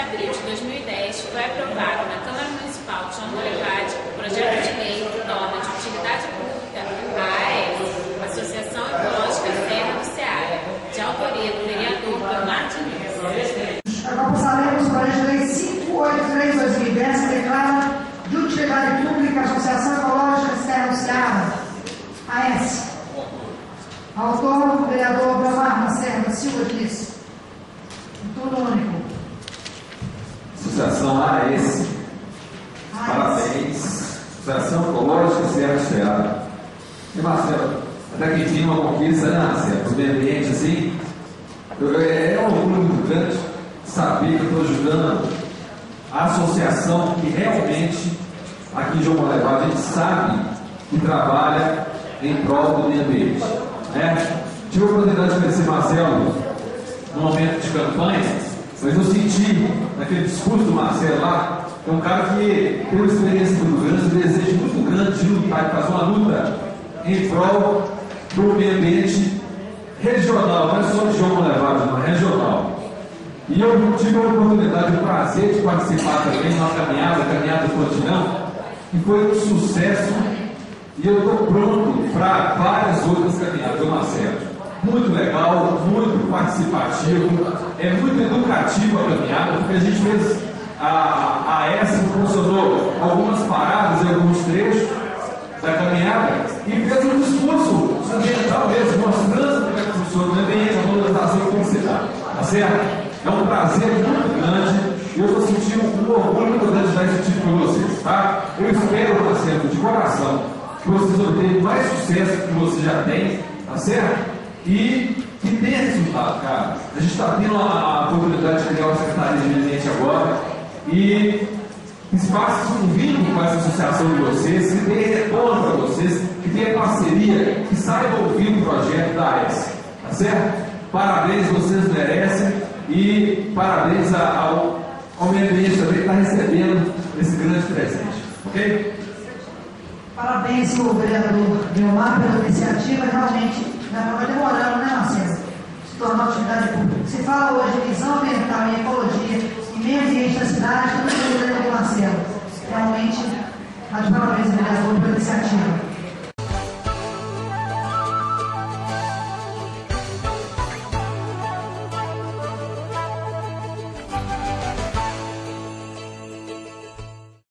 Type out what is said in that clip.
abril de 2010, foi aprovado na Câmara Municipal de João Molevade o projeto de lei que torna de utilidade pública a AES, Associação Ecológica Serra do Ceará, de autoria do vereador Leonardo Diniz. Agora passaremos para a Lei 583/2010, que declara de utilidade pública a Associação Ecológica Serra do Ceará, AES. Autor, o vereador Leonardo Serra da Silva Diniz. Turno único. Associação AES. Parabéns. Associação Ecológica Serra do Ceará. E Marcelo, até que enfim uma conquista, né, Marcelo? Para o meio ambiente assim. É um orgulho muito grande saber que eu estou ajudando a associação que realmente aqui em João Molevade a gente sabe que trabalha em prol do meio ambiente. Tive a oportunidade de conhecer Marcelo no momento de campanha, mas eu senti naquele discurso do Marcelo lá, é um cara que tem uma experiência muito grande, um desejo muito grande de lutar, de fazer uma luta em prol do meio ambiente regional, não é só de João Molevade, não, é regional. E eu tive a oportunidade, o prazer de participar também de uma caminhada do Continão, que foi um sucesso, e eu estou pronto para várias outras caminhadas do Marcelo. Muito legal, muito participativo, é muito educativo a caminhada, porque a gente fez a ESA, funcionou algumas paradas em alguns trechos da caminhada e fez um discurso ambiental mesmo, mostrando como é que funciona o ambiente, a valorização que você dá, tá certo? É um prazer muito grande e eu estou sentindo um orgulho muito grande de dar esse tipo para vocês, tá? Eu espero, Marcelo, de coração, que vocês obtenham mais sucesso que você já tem, tá certo? E que tenha resultado, cara. A gente está tendo a oportunidade de criar uma secretaria de meio ambiente agora e espaços um vínculo com essa associação de vocês, que dê retorno para vocês, que tenha parceria, que saiba ouvir o projeto da AES, tá certo? Parabéns, vocês merecem e parabéns ao meio ambiente também que está recebendo esse grande presente, ok? Parabéns, senhor vereador Leomar, pela iniciativa. Realmente, vai demorando, né, Marcelo? Se tornar atividade pública. Se fala hoje de visão ambiental e ecologia e meio ambiente da cidade, também é o Marcelo. Realmente, mas parabéns, vereador, pela iniciativa.